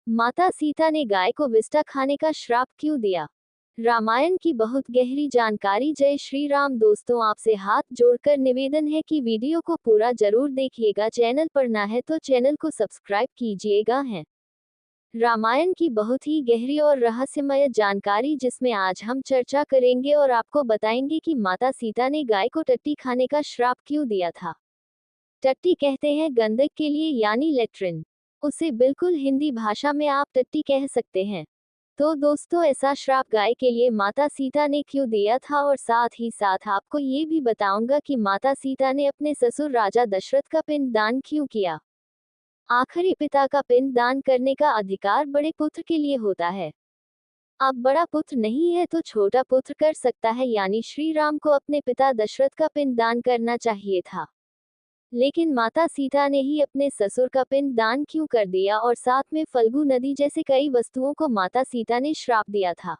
माता सीता ने गाय को विष्ठा खाने का श्राप क्यों दिया? रामायण की बहुत गहरी जानकारी। जय श्री राम दोस्तों, आपसे हाथ जोड़कर निवेदन है कि वीडियो को पूरा जरूर देखिएगा। चैनल पर ना है तो चैनल को सब्सक्राइब कीजिएगा। है रामायण की बहुत ही गहरी और रहस्यमय जानकारी, जिसमें आज हम चर्चा करेंगे और आपको बताएंगे कि माता सीता ने गाय को टट्टी खाने का श्राप क्यों दिया था। टट्टी कहते हैं गंदक के लिए, यानी लेट्रिन। उसे बिल्कुल हिंदी भाषा में आप टट्टी कह सकते हैं। तो दोस्तों, ऐसा श्राप गाय के लिए माता सीता ने क्यों दिया था, और साथ ही साथ आपको ये भी बताऊंगा कि माता सीता ने अपने ससुर राजा दशरथ का पिंड दान क्यों किया। आखिरी पिता का पिंड दान करने का अधिकार बड़े पुत्र के लिए होता है। अब बड़ा पुत्र नहीं है तो छोटा पुत्र कर सकता है, यानी श्री राम को अपने पिता दशरथ का पिंड दान करना चाहिए था। लेकिन माता सीता ने ही अपने ससुर का पिंड दान क्यों कर दिया, और साथ में फल्गु नदी जैसे कई वस्तुओं को माता सीता ने श्राप दिया था।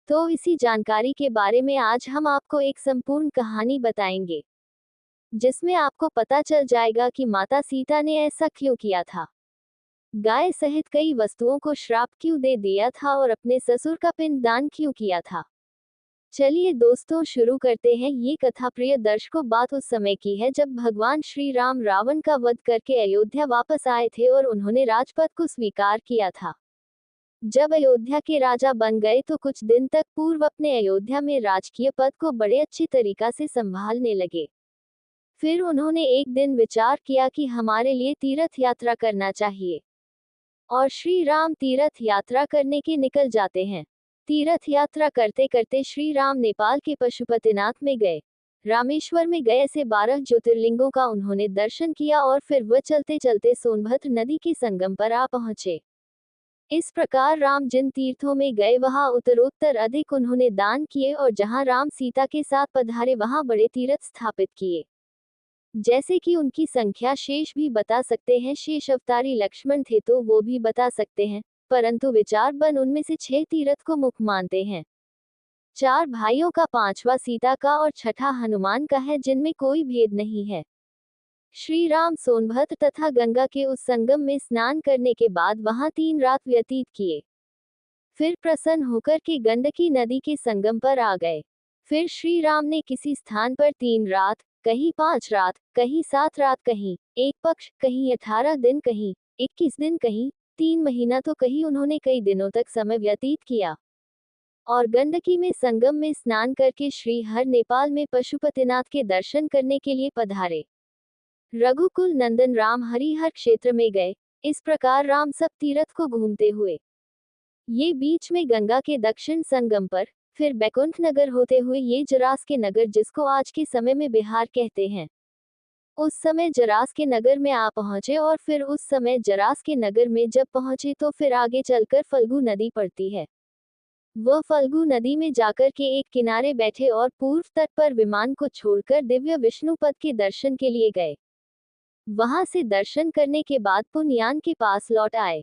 तो इसी जानकारी के बारे में आज हम आपको एक संपूर्ण कहानी बताएंगे, जिसमें आपको पता चल जाएगा कि माता सीता ने ऐसा क्यों किया था। गाय सहित कई वस्तुओं को श्राप क्यों दे दिया था, और अपने ससुर का पिंड दान क्यों किया था। चलिए दोस्तों, शुरू करते हैं ये कथा। प्रिय दर्शकों, बात उस समय की है जब भगवान श्री राम रावण का वध करके अयोध्या वापस आए थे और उन्होंने राजपद को स्वीकार किया था। जब अयोध्या के राजा बन गए तो कुछ दिन तक पूर्व अपने अयोध्या में राजकीय पद को बड़े अच्छी तरीका से संभालने लगे। फिर उन्होंने एक दिन विचार किया कि हमारे लिए तीर्थ यात्रा करना चाहिए, और श्री राम तीर्थ यात्रा करने के निकल जाते हैं। तीर्थ यात्रा करते करते श्री राम नेपाल के पशुपतिनाथ में गए, रामेश्वर में गए। ऐसे 12 ज्योतिर्लिंगों का उन्होंने दर्शन किया और फिर वह चलते चलते सोनभद्र नदी के संगम पर आ पहुंचे। इस प्रकार राम जिन तीर्थों में गए वहां उत्तरोत्तर अधिक उन्होंने दान किए, और जहां राम सीता के साथ पधारे वहां बड़े तीर्थ स्थापित किए। जैसे कि उनकी संख्या शेष भी बता सकते हैं, शेष अवतारी लक्ष्मण थे तो वो भी बता सकते हैं, परंतु विचार बन उनमें से 6 तीर्थ को मुख्य मानते हैं। 4 भाइयों का, 5वां सीता का और 6ठा हनुमान का है, जिनमें कोई भेद नहीं है। श्री राम सोनभद्र तथा गंगा के उस संगम में स्नान करने के बाद वहां 3 रात व्यतीत किए। फिर प्रसन्न होकर के गंडकी नदी के संगम पर आ गए। फिर श्री राम ने किसी स्थान पर 3 रात, कहीं 5 रात, कहीं 7 रात, कहीं 1 पक्ष, कहीं 18 दिन, कहीं 21 दिन, कहीं 3 महीना, तो कहीं उन्होंने कई दिनों तक समय व्यतीत किया। और गंडकी में संगम में स्नान करके श्री हर नेपाल में पशुपतिनाथ के दर्शन करने के लिए पधारे। रघुकुल नंदन राम हरिहर क्षेत्र में गए। इस प्रकार राम सब तीर्थ को घूमते हुए ये बीच में गंगा के दक्षिण संगम पर, फिर बैकुंठ नगर होते हुए ये जरास के नगर, जिसको आज के समय में बिहार कहते हैं, उस समय जरास के नगर में आ पहुंचे। और फिर उस समय जरास के नगर में जब पहुंचे तो फिर आगे चलकर फल्गु नदी पड़ती है। वह फल्गु नदी में जाकर के एक किनारे बैठे और पूर्व तट पर विमान को छोड़कर दिव्य विष्णु पद के दर्शन के लिए गए। वहां से दर्शन करने के बाद पुनयान के पास लौट आए।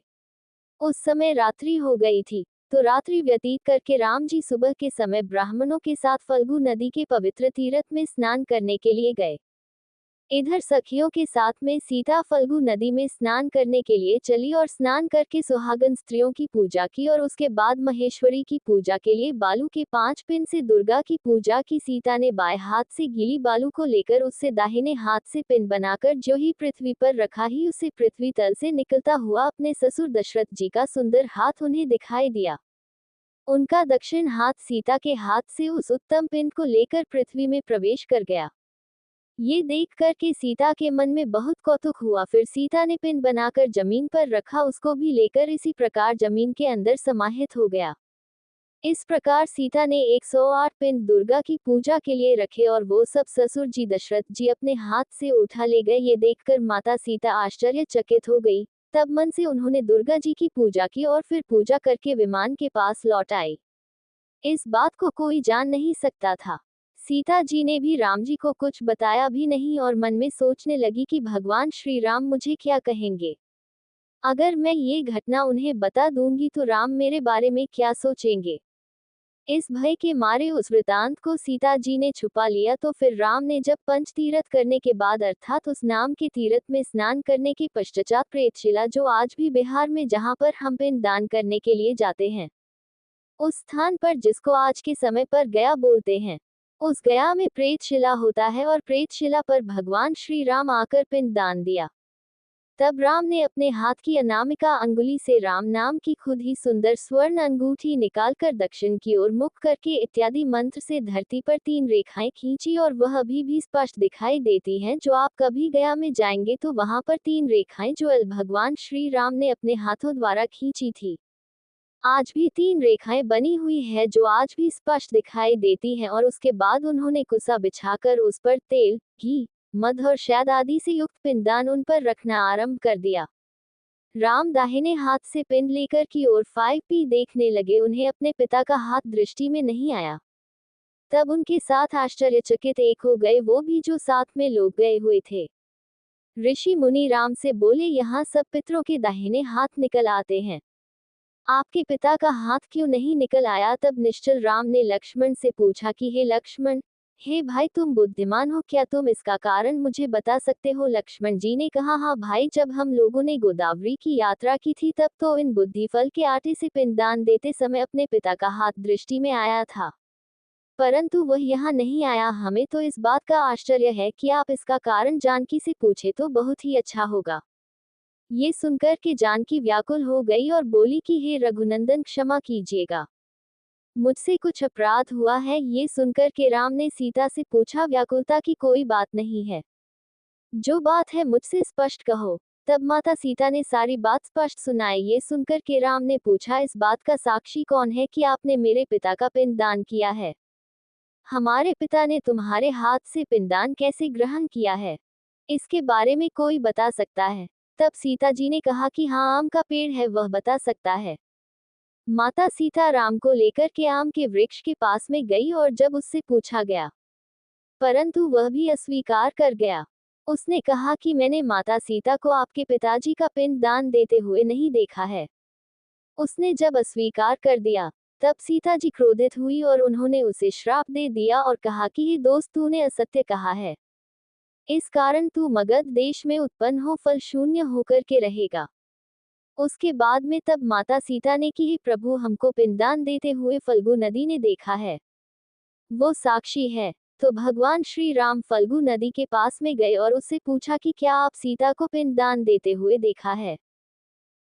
उस समय रात्रि हो गई थी, तो रात्रि व्यतीत करके राम जी सुबह के समय ब्राह्मणों के साथ फल्गु नदी के पवित्र तीर्थ में स्नान करने के लिए गए। इधर सखियों के साथ में सीता फल्गु नदी में स्नान करने के लिए चली और स्नान करके सुहागन स्त्रियों की पूजा की, और उसके बाद महेश्वरी की पूजा के लिए बालू के 5 पिंड से दुर्गा की पूजा की। सीता ने बाएं हाथ से गीली बालू को लेकर उससे दाहिने हाथ से पिंड बनाकर जो ही पृथ्वी पर रखा ही उसे पृथ्वी तल से निकलता हुआ अपने ससुर दशरथ जी का सुंदर हाथ उन्हें दिखाई दिया। उनका दक्षिण हाथ सीता के हाथ से उस उत्तम पिंड को लेकर पृथ्वी में प्रवेश कर गया। ये देख कर के सीता के मन में बहुत कौतुक हुआ। फिर सीता ने पिंड बनाकर जमीन पर रखा, उसको भी लेकर इसी प्रकार जमीन के अंदर समाहित हो गया। इस प्रकार सीता ने 108 पिंड दुर्गा की पूजा के लिए रखे, और वो सब ससुर जी दशरथ जी अपने हाथ से उठा ले गए। ये देखकर माता सीता आश्चर्यचकित हो गई। तब मन से उन्होंने दुर्गा जी की पूजा की और फिर पूजा करके विमान के पास लौट आई। इस बात को कोई जान नहीं सकता था। सीता जी ने भी राम जी को कुछ बताया भी नहीं, और मन में सोचने लगी कि भगवान श्री राम मुझे क्या कहेंगे। अगर मैं ये घटना उन्हें बता दूंगी तो राम मेरे बारे में क्या सोचेंगे। इस भय के मारे उस वृतांत को सीता जी ने छुपा लिया। तो फिर राम ने जब पंच तीरथ करने के बाद अर्थात उस नाम के तीरथ में स्नान करने के पश्चात प्रेतशिला, जो आज भी बिहार में जहाँ पर हम पिंड दान करने के लिए जाते हैं, उस स्थान पर जिसको आज के समय पर गया बोलते हैं, उस गया में प्रेतशिला होता है और प्रेतशिला पर भगवान श्री राम आकर पिंड दान दिया। तब राम ने अपने हाथ की अनामिका अंगुली से राम नाम की खुद ही सुंदर स्वर्ण अंगूठी निकालकर दक्षिण की ओर मुख करके इत्यादि मंत्र से धरती पर 3 रेखाएं खींची, और वह अभी भी स्पष्ट दिखाई देती हैं। जो आप कभी गया में जाएंगे तो वहां पर 3 रेखाएं जो भगवान श्री राम ने अपने हाथों द्वारा खींची थी, आज भी 3 रेखाएं बनी हुई है जो आज भी स्पष्ट दिखाई देती हैं। और उसके बाद उन्होंने कुसा बिछाकर उस पर तेल, घी, मध और शहद आदि से युक्त पिंडदान उन पर रखना आरंभ कर दिया। राम दाहिने हाथ से पिंड लेकर की ओर 5p देखने लगे। उन्हें अपने पिता का हाथ दृष्टि में नहीं आया। तब उनके साथ आश्चर्यचकित एक हो गए, वो भी जो साथ में लोग गए हुए थे। ऋषि मुनि राम से बोले, यहाँ सब पितरों के दाहिने हाथ निकल आते हैं, आपके पिता का हाथ क्यों नहीं निकल आया? तब निश्चल राम ने लक्ष्मण से पूछा कि हे लक्ष्मण, हे भाई, तुम बुद्धिमान हो, क्या तुम इसका कारण मुझे बता सकते हो? लक्ष्मण जी ने कहा, हाँ भाई, जब हम लोगों ने गोदावरी की यात्रा की थी तब तो इन बुद्धि फल के आटे से पिंडदान देते समय अपने पिता का हाथ दृष्टि में आया था, परंतु वह यहाँ नहीं आया। हमें तो इस बात का आश्चर्य है कि आप इसका कारण जानकी से पूछे तो बहुत ही अच्छा होगा। ये सुनकर के जानकी व्याकुल हो गई और बोली कि हे रघुनंदन, क्षमा कीजिएगा, मुझसे कुछ अपराध हुआ है। ये सुनकर के राम ने सीता से पूछा, व्याकुलता की कोई बात नहीं है, जो बात है मुझसे स्पष्ट कहो। तब माता सीता ने सारी बात स्पष्ट सुनाई। ये सुनकर के राम ने पूछा, इस बात का साक्षी कौन है कि आपने मेरे पिता का पिंडदान किया है? हमारे पिता ने तुम्हारे हाथ से पिंडदान कैसे ग्रहण किया है, इसके बारे में कोई बता सकता है? तब सीता जी ने कहा कि हाँ, आम का पेड़ है, वह बता सकता है। माता सीता राम को लेकर के आम के वृक्ष के पास में गई और जब उससे पूछा गया, परंतु वह भी अस्वीकार कर गया। उसने कहा कि मैंने माता सीता को आपके पिताजी का पिंड दान देते हुए नहीं देखा है। उसने जब अस्वीकार कर दिया, तब सीता जी क्रोधित हुई और उन्होंने उसे श्राप दे दिया और कहा कि हे दोस्त, तूने असत्य कहा है, इस कारण तू मगध देश में उत्पन्न हो फल शून्य होकर के रहेगा। उसके बाद में तब माता सीता ने कि हे प्रभु, हमको पिंडदान देते हुए फल्गु नदी ने देखा है, वो साक्षी है। तो भगवान श्री राम फल्गु नदी के पास में गए और उससे पूछा कि क्या आप सीता को पिंडदान देते हुए देखा है?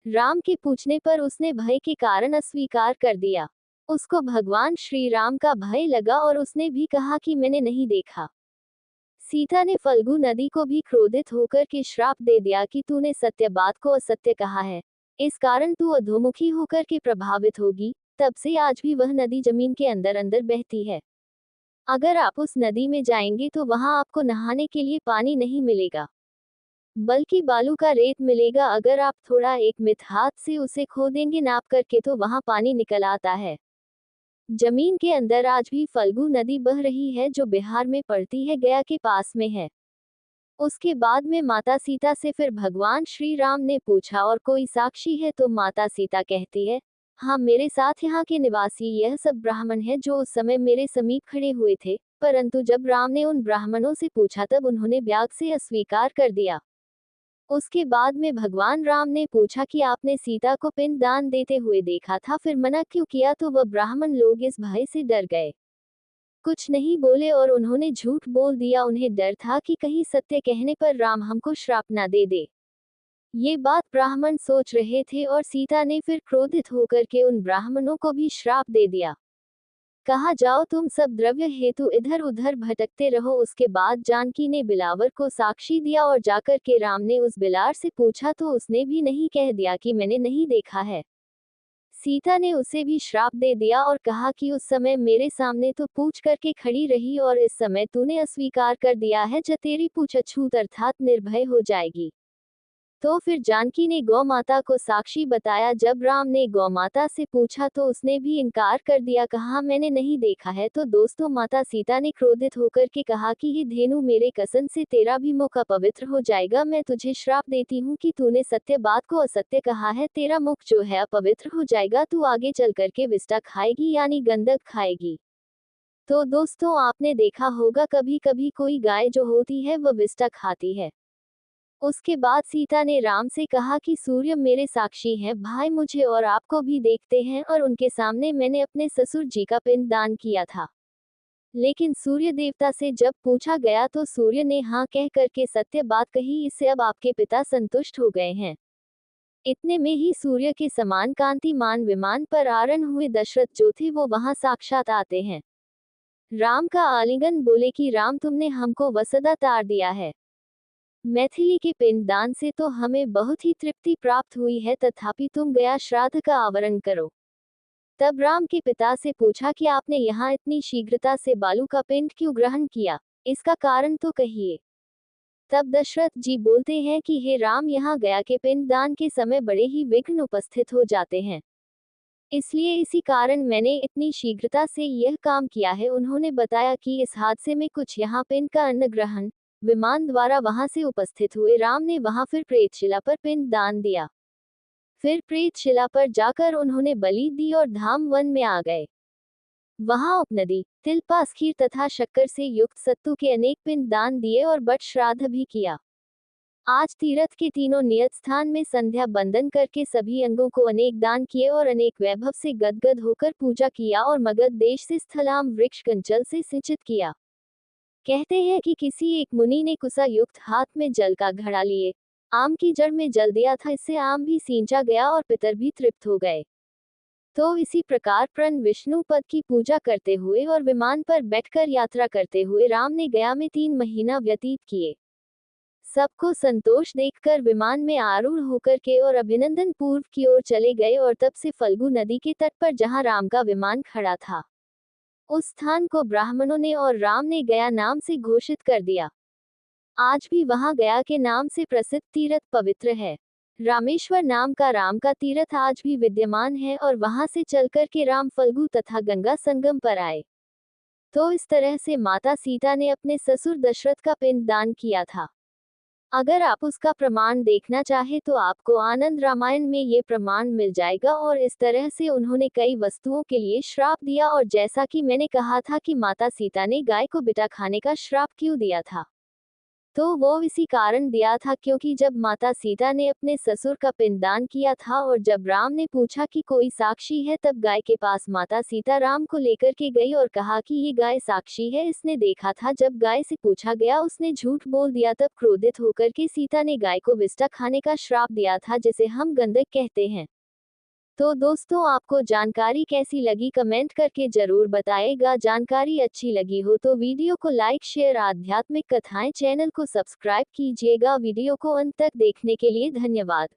राम के पूछने पर उसने भय के कारण अस्वीकार कर दिया। उसको भगवान श्री राम का भय लगा और उसने भी कहा कि मैंने नहीं देखा। सीता ने फल्गु नदी को भी क्रोधित होकर के श्राप दे दिया कि तूने सत्य बात को असत्य कहा है, इस कारण तू अधोमुखी होकर के प्रभावित होगी। तब से आज भी वह नदी जमीन के अंदर अंदर बहती है। अगर आप उस नदी में जाएंगे तो वहां आपको नहाने के लिए पानी नहीं मिलेगा, बल्कि बालू का रेत मिलेगा। अगर आप थोड़ा एक मिथ हाथ से उसे खोदेंगे नाप करके तो वहां पानी निकल आता है। जमीन के अंदर आज भी फल्गु नदी बह रही है जो बिहार में पड़ती है, गया के पास में है। उसके बाद में माता सीता से फिर भगवान श्री राम ने पूछा, और कोई साक्षी है? तो माता सीता कहती है, हाँ, मेरे साथ यहाँ के निवासी यह सब ब्राह्मण है जो उस समय मेरे समीप खड़े हुए थे। परंतु जब राम ने उन ब्राह्मणों से पूछा तब उन्होंने ब्याग से अस्वीकार कर दिया। उसके बाद में भगवान राम ने पूछा कि आपने सीता को पिंड दान देते हुए देखा था, फिर मना क्यों किया? तो वह ब्राह्मण लोग इस भय से डर गए, कुछ नहीं बोले और उन्होंने झूठ बोल दिया। उन्हें डर था कि कहीं सत्य कहने पर राम हमको श्राप न दे दे। ये बात ब्राह्मण सोच रहे थे और सीता ने फिर क्रोधित होकर के उन ब्राह्मणों को भी श्राप दे दिया। कहा, जाओ तुम सब द्रव्य हेतु इधर उधर भटकते रहो। उसके बाद जानकी ने बिलावर को साक्षी दिया और जाकर के राम ने उस बिलार से पूछा तो उसने भी नहीं कह दिया कि मैंने नहीं देखा है। सीता ने उसे भी श्राप दे दिया और कहा कि उस समय मेरे सामने तो पूछ करके खड़ी रही और इस समय तूने अस्वीकार कर दिया है, जो तेरी पूछ अछूत अर्थात निर्भय हो जाएगी। तो फिर जानकी ने गौ माता को साक्षी बताया। जब राम ने गौ माता से पूछा तो उसने भी इनकार कर दिया, कहा मैंने नहीं देखा है। तो दोस्तों माता सीता ने क्रोधित होकर के कहा कि हे धेनु, मेरे कसम से तेरा भी मुख अपवित्र हो जाएगा। मैं तुझे श्राप देती हूँ कि तूने सत्य बात को असत्य कहा है, तेरा मुख जो है अपवित्र हो जाएगा, तू आगे चल करके विष्टा खाएगी यानी गंधक खाएगी। तो दोस्तों आपने देखा होगा कभी कभी कोई गाय जो होती है वह विष्टा खाती है। उसके बाद सीता ने राम से कहा कि सूर्य मेरे साक्षी हैं, भाई मुझे और आपको भी देखते हैं, और उनके सामने मैंने अपने ससुर जी का पिंड दान किया था। लेकिन सूर्य देवता से जब पूछा गया तो सूर्य ने हाँ कह करके सत्य बात कही, इससे अब आपके पिता संतुष्ट हो गए हैं। इतने में ही सूर्य के समान कांतिमान विमान पर आरूढ़ हुए दशरथ जो थे वो वहां साक्षात आते हैं। राम का आलिंगन, बोले कि राम तुमने हमको वसुधा तार दिया है। मैथिली के पिंडदान से तो हमें बहुत ही तृप्ति प्राप्त हुई है, तथापि तुम गया श्राद्ध का आवरण करो। तब राम के पिता से पूछा कि आपने यहाँ इतनी शीघ्रता से बालू का पिंड क्यों ग्रहण किया, इसका कारण तो कहिए। तब दशरथ जी बोलते हैं कि हे राम, यहाँ गया के पिंडदान के समय बड़े ही विघ्न उपस्थित हो जाते हैं, इसलिए इसी कारण मैंने इतनी शीघ्रता से यह काम किया है। उन्होंने बताया कि इस हादसे में कुछ यहाँ पिंड का अन्न ग्रहण विमान द्वारा वहां से उपस्थित हुए। राम ने वहां फिर प्रेतशिला पर पिंड दान दिया। फिर प्रेतशिला पर जाकर उन्होंने बलि दी और धाम वन में आ गए। वहां उपनदी, तिल, पास, खीर तथा शक्कर से युक्त सत्तू के अनेक पिंड दान दिए और बट श्राद्ध भी किया। आज तीर्थ के तीनों नियत स्थान में संध्या बंदन करके सभी अंगों को अनेक दान किए और अनेक वैभव से गदगद होकर पूजा किया और मगध देश से स्थलाम वृक्ष कंचल से सिंचित किया। कहते हैं कि किसी एक मुनि ने कुसा युक्त हाथ में जल का घड़ा लिए आम की जड़ में जल दिया था, इससे आम भी सींचा गया और पितर भी तृप्त हो गए। तो इसी प्रकार प्रण विष्णु पद की पूजा करते हुए और विमान पर बैठकर यात्रा करते हुए राम ने गया में 3 महीना व्यतीत किए। सबको संतोष देखकर विमान में आरूढ़ होकर के और अभिनंदन पूर्व की ओर चले गए और तब से फल्गु नदी के तट पर जहां राम का विमान खड़ा था, उस स्थान को ब्राह्मणों ने और राम ने गया नाम से घोषित कर दिया। आज भी वहां गया के नाम से प्रसिद्ध तीर्थ पवित्र है। रामेश्वर नाम का राम का तीर्थ आज भी विद्यमान है और वहां से चलकर के राम फल्गु तथा गंगा संगम पर आए। तो इस तरह से माता सीता ने अपने ससुर दशरथ का पिंड दान किया था। अगर आप उसका प्रमाण देखना चाहे तो आपको आनंद रामायण में ये प्रमाण मिल जाएगा। और इस तरह से उन्होंने कई वस्तुओं के लिए श्राप दिया। और जैसा कि मैंने कहा था कि माता सीता ने गाय को बिटा खाने का श्राप क्यों दिया था, तो वो इसी कारण दिया था क्योंकि जब माता सीता ने अपने ससुर का पिंडदान किया था और जब राम ने पूछा कि कोई साक्षी है, तब गाय के पास माता सीता राम को लेकर के गई और कहा कि ये गाय साक्षी है, इसने देखा था। जब गाय से पूछा गया उसने झूठ बोल दिया। तब क्रोधित होकर के सीता ने गाय को विष्टा खाने का श्राप दिया था, जिसे हम गंधक कहते हैं। तो दोस्तों आपको जानकारी कैसी लगी कमेंट करके जरूर बताएगा। जानकारी अच्छी लगी हो तो वीडियो को लाइक, शेयर, आध्यात्मिक कथाएं चैनल को सब्सक्राइब कीजिएगा। वीडियो को अंत तक देखने के लिए धन्यवाद।